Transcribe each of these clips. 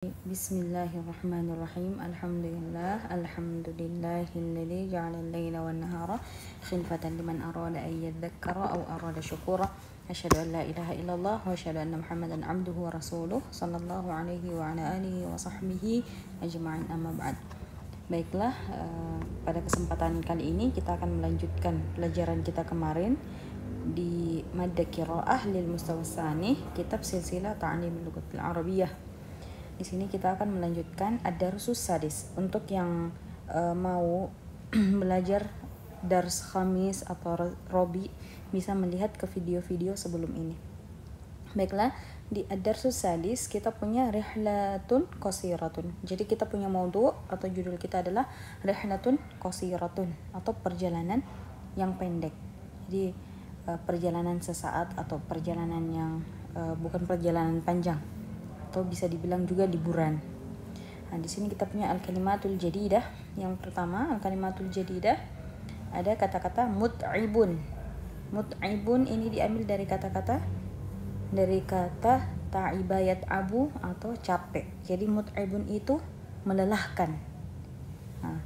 Bismillahirrahmanirrahim. Alhamdulillahilladzi ja'ala al-laila wan-nahara khilfatan liman arada an yadhakkara aw arada syukura. Asyhadu an la ilaha illallah wa asyhadu anna Muhammadan abduhu wa rasuluh sallallahu alaihi wa ala alihi wa sahbihi ajma'in, amma ba'd. Baiklah, pada kesempatan kali ini kita akan melanjutkan pelajaran kita kemarin di Madda Qiraah lil Mustawa Tsani, kitab Silsilah Ta'lim Lughatil Arabiyyah. Di sini kita akan melanjutkan ad-darsus sadis. Untuk yang mau belajar dars khamis atau robi, bisa melihat ke video-video sebelum ini. Baiklah, di ad-darsus sadis kita punya rihlatun qasiratun. Jadi kita punya maudhu atau judul kita adalah rihlatun qasiratun atau perjalanan yang pendek. Jadi perjalanan sesaat atau perjalanan yang bukan perjalanan panjang, atau bisa dibilang juga liburan. Nah, di sini kita punya al-kalimatul jadidah. Yang pertama, al-kalimatul jadidah ada kata-kata mut'ibun. Mut'ibun ini diambil dari kata ta'ibayat abu atau capek. Jadi mut'ibun itu melelahkan. Nah,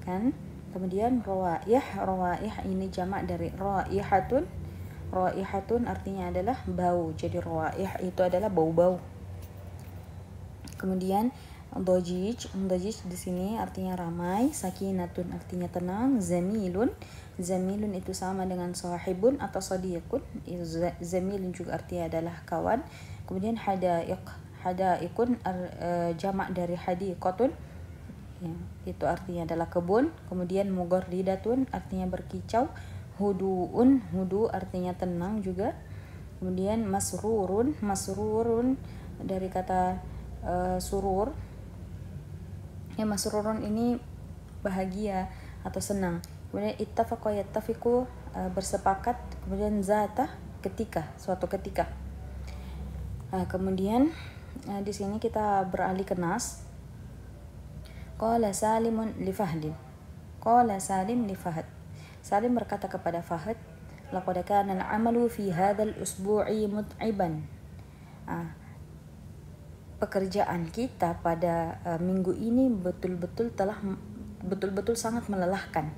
kan? Kemudian rawaih ini jamak dari raihatun. Raihatun artinya adalah bau. Jadi rawaih itu adalah bau-bau. Kemudian dajij di sini artinya ramai, sakinatun artinya tenang, zamilun itu sama dengan sahibun atau sadiqun. Zamilun juga artinya adalah kawan. Kemudian hadaiqun jamak dari hadiqatun, ya, itu artinya adalah kebun. Kemudian mugharridatun artinya berkicau, hudu artinya tenang juga. Kemudian masrurun dari kata surur, ya, masrurun ini bahagia atau senang. Kemudian ittafaqa yattafiqu bersepakat. Kemudian zata suatu ketika. Kemudian di sini kita beralih ke nas. Qala Salimun li Fahdin. Qala Salim li Fahd. Salim berkata kepada Fahd, laqad kana al-'amalu fi hadzal usbu'i mut'iban. Pekerjaan kita pada minggu ini betul-betul sangat melelahkan.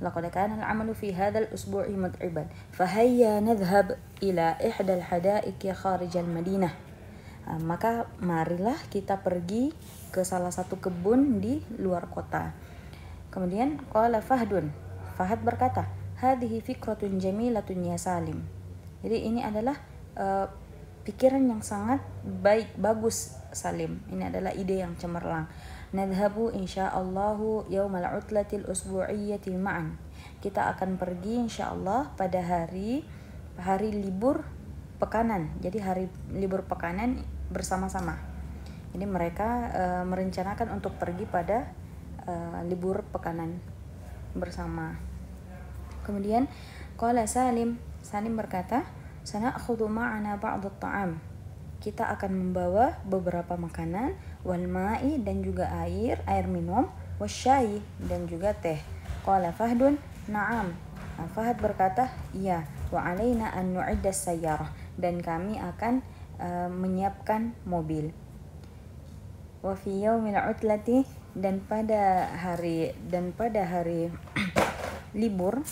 Laqad kana al-'amalu fi hadzal usbu'i mut'iban. Fahayya nadhhab ila ihdal hadaiq kharij al-Madinah. Maka marilah kita pergi ke salah satu kebun di luar kota. Kemudian qala Fahdun. Fahd berkata, hadhihi fikratun jamilatun ya Salim. Jadi ini adalah pikiran yang sangat bagus Salim. Ini adalah ide yang cemerlang. Nadhabu insyaallahu yaumal utlatil usbu'iyyati ma'an. Kita akan pergi insyaallah pada hari libur pekanan. Jadi hari libur pekanan bersama-sama. Jadi mereka merencanakan untuk pergi pada libur pekanan bersama. Kemudian qala Salim berkata, sana'khudhu ma'ana ba'd at-ta'am. Kita akan membawa beberapa makanan, wal ma'i dan juga air minum, wasyai dan juga teh. Qala Fahdun, na'am. Fahd berkata, iya, wa 'alaina an nu'idda as-sayyarah, dan kami akan menyiapkan mobil. Wa fi yaumil 'utlati, dan pada hari libur,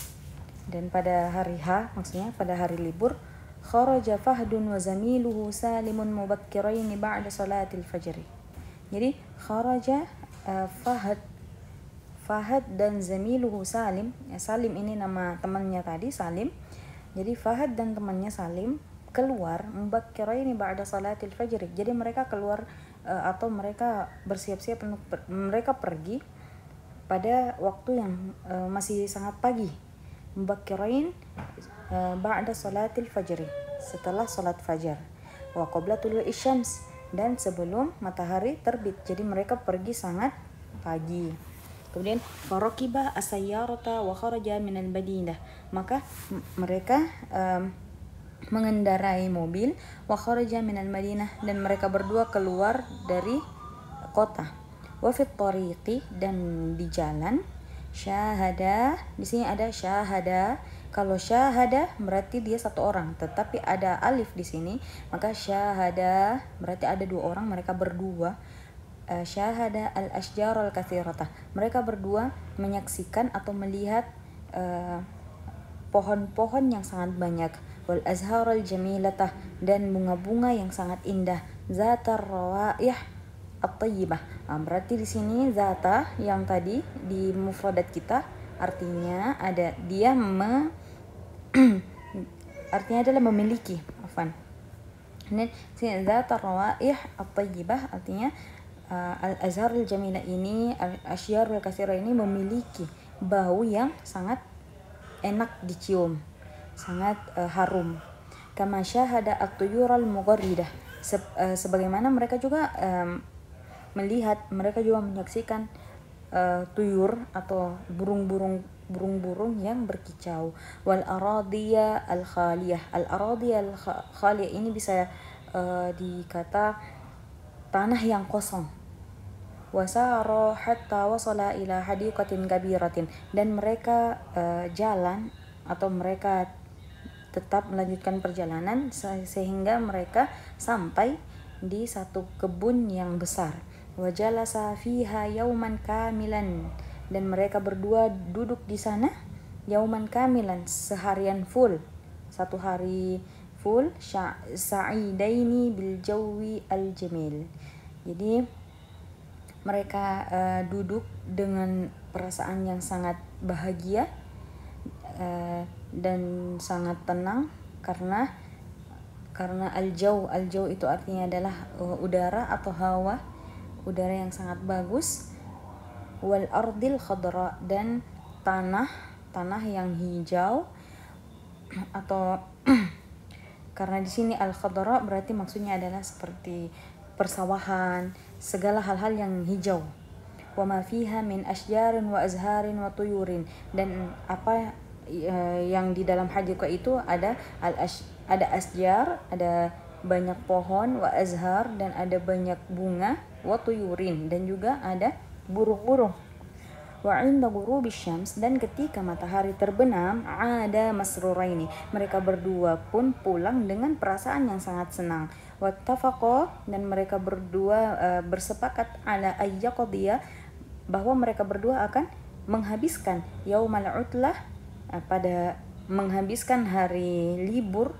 dan pada hari H, maksudnya pada hari libur, kharaja Fahdun wa zamiluhu Salimun mubakkirain ba'da salatil fajr. Jadi kharaja Fahd dan zamiluhu Salim. Salim ini nama temannya tadi, Salim. Jadi Fahd dan temannya Salim keluar mubakkirain ba'da salatil fajr. Jadi mereka keluar atau mereka bersiap-siap untuk mereka pergi pada waktu yang masih sangat pagi. Mubakkirain ba'da salatil fajr, setelah salat fajar. Wa qabla tulu'i syams, dan sebelum matahari terbit. Jadi mereka pergi sangat pagi. Kemudian faraqiba as-sayyarata wa kharaja minal madinah. Maka mereka mengendarai mobil, wa kharaja minal madinah, dan mereka berdua keluar dari kota. Wa fit tariqi, dan di jalan, syahada, di sini ada syahada, Kalau syahada berarti dia satu orang, tetapi ada alif di sini, maka syahada berarti ada dua orang, mereka berdua. Syahada al-ashjar al-kathirata, mereka berdua menyaksikan atau melihat pohon-pohon yang sangat banyak. Wal azhar al-jamilata, dan bunga-bunga yang sangat indah. Zatar rawaih at-tayyibah. Berarti di sini zata yang tadi di mufradat kita artinya ada dia artinya adalah memiliki, afan. Dan zatar rawaih at-tayyibah artinya al-azhar al-jamila ini, al-ashyar al-katsira ini memiliki bau yang sangat enak dicium, sangat harum. Kama syahada at-tuyur al-mugharridah, sebagaimana mereka juga melihat, mereka juga menyaksikan tuyur atau burung-burung yang berkicau. Wal aradiyah al-khaliyah, al-aradiyah al-khaliyah ini bisa dikata tanah yang kosong. Wasara hatta wasala ila hadiqatin kabiratin, dan mereka jalan atau mereka tetap melanjutkan perjalanan sehingga mereka sampai di satu kebun yang besar. Wajalasa fiha yauman kamilan, dan mereka berdua duduk di sana yauman kamilan, seharian full, satu hari full. Sa'idaini bil jawi al jamil, jadi mereka duduk dengan perasaan yang sangat bahagia dan sangat tenang karena al-jaw itu artinya adalah udara atau hawa, udara yang sangat bagus. Wal ardil khadra, dan tanah yang hijau, atau karena di sini al-khadra berarti maksudnya adalah seperti persawahan, segala hal-hal yang hijau. Wa ma fiha min ashjarin wa azharin wa tuyurin, dan apa yang di dalam hadiqah itu ada ada asjar, ada banyak pohon, wa azhar, dan ada banyak bunga, wa tuyurin, dan juga ada burung-burung. Wa 'inda ghurubis syams, dan ketika matahari terbenam, ada masruraini, mereka berdua pun pulang dengan perasaan yang sangat senang. Wattafaqo, dan mereka berdua bersepakat ala ayyaqdiya, bahwa mereka berdua akan menghabiskan yaumal utlah, pada menghabiskan hari libur,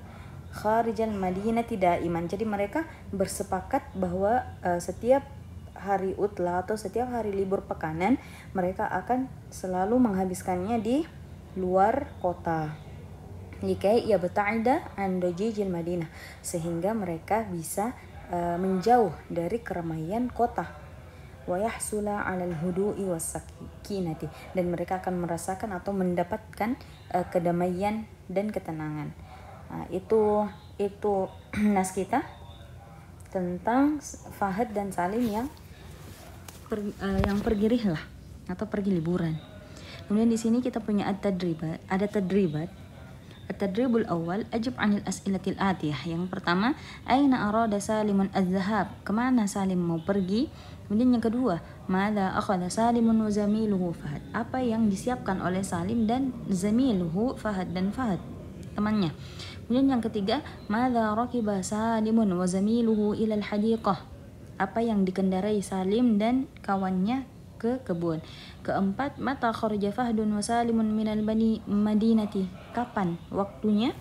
kharijal madinati daiman. Jadi mereka bersepakat bahwa setiap hari utlah atau setiap hari libur pekanan mereka akan selalu menghabiskannya di luar kota. Likai yabta'ida an dajijil Madinah, sehingga mereka bisa menjauh dari keramaian kota. Wa yahsula 'alal hudu'i was-sakinati, dan mereka akan merasakan atau mendapatkan kedamaian dan ketenangan. Itu nas kita tentang Fahad dan Salim yang pergi rihlah atau pergi liburan. Kemudian di sini kita punya at-tadribat, ada tadribat. At-tadribul awal, ajib 'anil as'ilatil atiyah. Yang pertama, aina arada Salimun az-zahab, kemana Salim mau pergi? Kemudian yang kedua, madza akhadha Salimun wa zamiluhu Fahad, apa yang disiapkan oleh Salim dan zamiluhu Fahad, dan Fahad temannya. Kemudian yang ketiga, madza rakiba Salimun wa zamiluhu ila al-hadiqah, apa yang dikendarai Salim dan kawannya ke kebun. Keempat, mata kharaja Fahdun wa Salimun minal madinati, kapan waktunya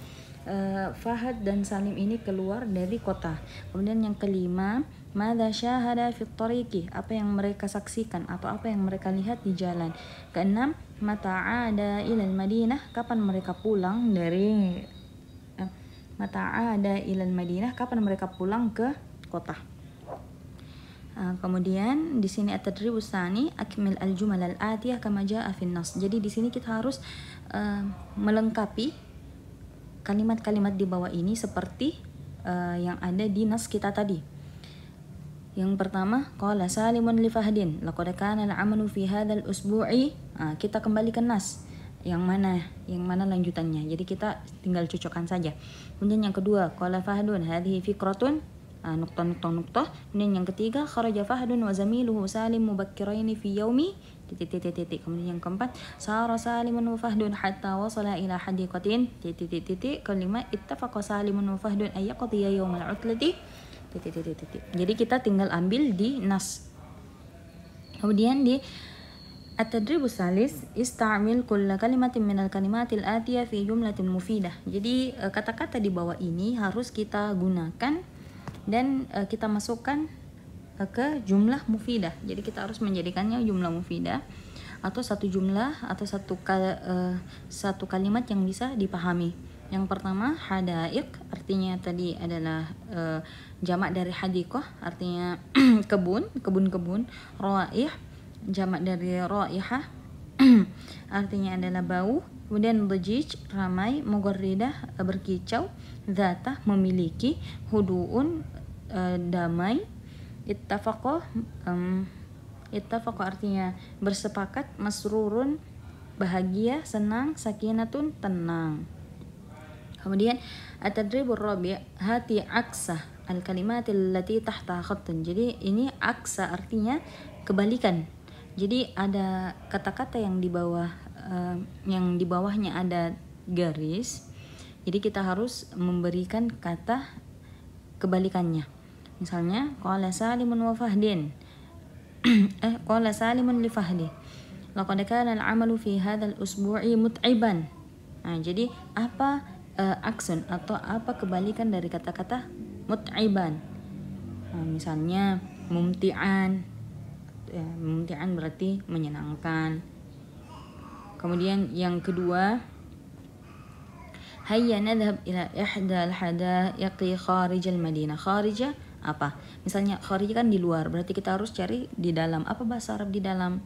Fahad dan Salim ini keluar dari kota. Kemudian yang kelima, madza syahada fit tariqi, apa yang mereka saksikan atau apa yang mereka lihat di jalan. Keenam, mata ada ilal Madinah, kapan mereka pulang dari kapan mereka pulang ke kota. Kemudian di sini at-tadribus tsani, akmil al-jumal al-atiyah kama jaa fin nas. Jadi di sini kita harus melengkapi kalimat-kalimat di bawah ini seperti yang ada di nas kita tadi. Yang pertama, qala Salimun li Fahdin laqad kana al-'amalu fi hadzal usbu'i. Kita kembali ke nas. Yang mana lanjutannya. Jadi kita tinggal cocokkan saja. Kemudian yang kedua, qala Fahdun hadhihi fikratun, nukta. Kemudian yang ketiga, kharaja Fahdun wa zamiluhu Salim mubakkiraini fi yaumi Kemudian yang keempat, sara salimun wa fahdun hatta wasala ila hadiqatin. Kelima, ittafaqa salimun wa fahdun ay yaqdiya yawmal utlati. Jadi kita tinggal ambil di nas. Kemudian di at-tadrib salis, istamil kulla kalimatin minal kalimatil atiyah fi jumlatin mufidah. Jadi kata-kata di bawah ini harus kita gunakan dan kita masukkan ke jumlah mufidah. Jadi kita harus menjadikannya jumlah mufidah atau satu jumlah atau satu kalimat yang bisa dipahami. Yang pertama, hadaiq, artinya tadi adalah jamak dari hadiqah, artinya kebun-kebun. Raih, jamak dari raihah, artinya adalah bau. Kemudian dajij, ramai. Mugharridah, berkicau. Dzatah, memiliki. Huduun, damai. Ittafaqah, artinya bersepakat. Masrurun, bahagia, senang. Sakinatun, tenang. Kemudian at-tadribur rabi', hati aksa al-kalimatil lati tahta khattun. Jadi ini aksa artinya kebalikan. Jadi ada kata-kata yang di bawah yang di bawahnya ada garis. Jadi kita harus memberikan kata kebalikannya. Misalnya qala salimun wa fahdin. Qala salimun li fahdi. Laqad kana al-'amalu fi hadzal usbu'i mut'iban. Nah, jadi apa aksen atau apa kebalikan dari kata-kata mut'iban? Nah, misalnya mumti'an. Mumti'an berarti menyenangkan. Kemudian yang kedua, hayya nadhhab ila ihda al-hadaiqi kharij al-madinah. Kharija apa? Misalnya kharij kan di luar, berarti kita harus cari di dalam. Apa bahasa Arab di dalam?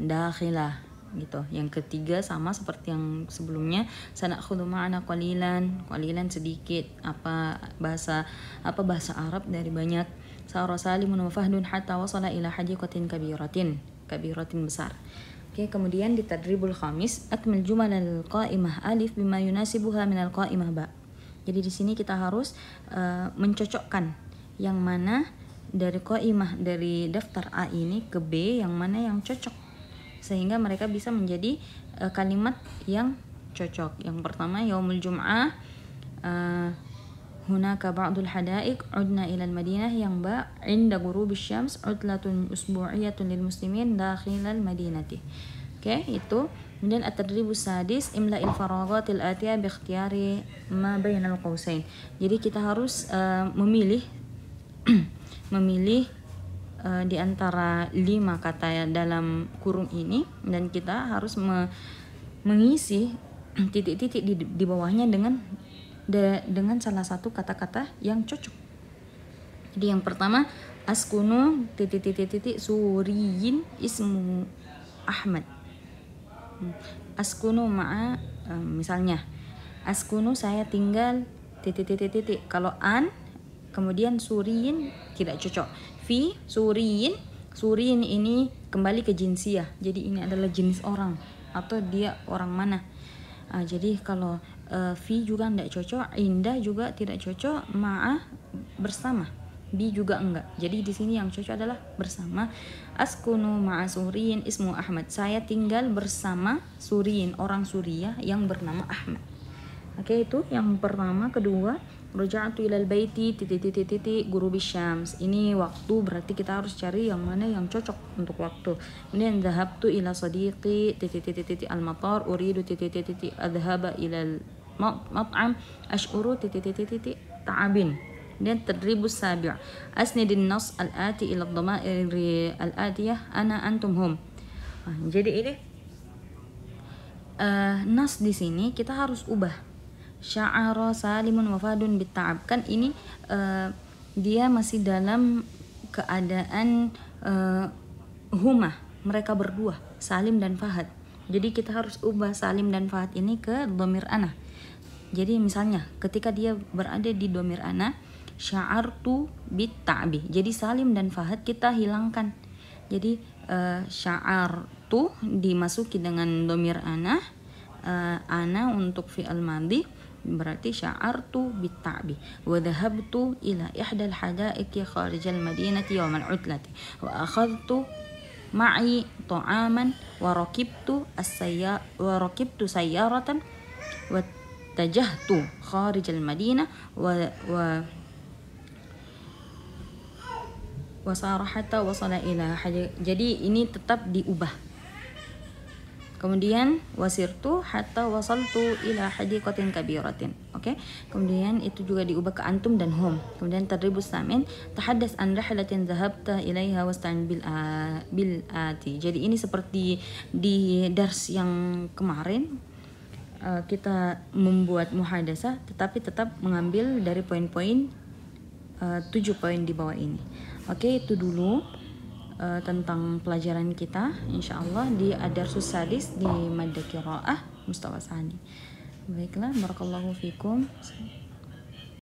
Dakhilah gitu. Yang ketiga sama seperti yang sebelumnya, sanakhudhu ma'ana qalilan sedikit. Apa bahasa Arab dari banyak. Sara salimun wa fahdun hatta wasala ila hadiqatin kabiratin besar. Oke, kemudian di tadribul khamis, akmil jumal al-qa'imah alif bima yunasibuha min al-qa'imah ba. Jadi di sini kita harus mencocokkan yang mana dari qa'imah, dari daftar A ini ke B, yang mana yang cocok sehingga mereka bisa menjadi kalimat yang cocok. Yang pertama, yaumul jum'ah, hunaka ba'dul hadaiq udna ila al-madinah. Yang ba, inda ghurubish syams utlatun usbu'iyatun lil muslimin dakhilal madinati. Oke, itu. Kemudian at-tadribus sadis, imla'il faraghatil atiyah bi ikhtiyari ma bainal qausain. Jadi kita harus memilih di antara 5 kata dalam kurung ini, dan kita harus mengisi titik-titik di bawahnya dengan salah satu kata-kata yang cocok. Jadi yang pertama, askunu titik suriyin ismu Ahmad. Askunu ma'a, misalnya askunu saya tinggal titik. Kalau an kemudian suriyin tidak cocok. Fi suriyin ini kembali ke jinsiyah. Jadi ini adalah jenis orang atau dia orang mana. Jadi kalau fi juga tidak cocok, indah juga tidak cocok, ma'a bersama, bi juga enggak. Jadi di sini yang cocok adalah bersama. Askunu ma'a suriyin ismu Ahmad. Saya tinggal bersama suriyin, orang Suriah yang bernama Ahmad. Oke, itu yang pertama. Kedua, raja'tu ilal baiti ghurubish syams. Ini waktu, berarti kita harus cari yang mana yang cocok untuk waktu. Kemudian dhahabtu ila sadiqi al-matar uridu adhaba ilal mat'am ash'uru ta'abin. Dan tadribus sabi', asnidin nas al-ati ila ad-dama'ir al-atiyah ana antum hum. Jadi ini nas di sini kita harus ubah. Sya'ara salimun wa fahdun bitta'ab. Kan ini dia masih dalam keadaan huma, mereka berdua, Salim dan Fahad. Jadi kita harus ubah Salim dan Fahad ini ke dhamir ana. Jadi misalnya ketika dia berada di dhamir ana, sya'artu bitta'bi. Jadi Salim dan Fahad kita hilangkan. Jadi sya'artu dimasuki dengan dhamir ana untuk fi'al madhi, berarti sya'artu bitta'bi. Wa dhahabtu ila ihdal hadaiqi kharijal madinati yawmal utlati wa akhadtu ma'i ta'aman wa rakibtu sayyaratan wa tajahtu kharij al-madinah wa sarahata wasala ila haji. Jadi ini tetap diubah. Kemudian wasirtu hatta wasaltu ila hadiqatin kabiratin. Oke. Kemudian itu juga diubah ke antum dan hum. Kemudian tadribus samin tahaddas an rihlatin dhahabta ilaiha wasta'in bil ati. Jadi ini seperti di dars yang kemarin kita membuat muhadasah tetapi tetap mengambil dari poin-poin 7 poin di bawah ini. Oke, itu dulu tentang pelajaran kita insyaallah di Ad-Darsus Sadis di Madda Qiraah Mustawa Sani. Baiklah, barakallahu fikum.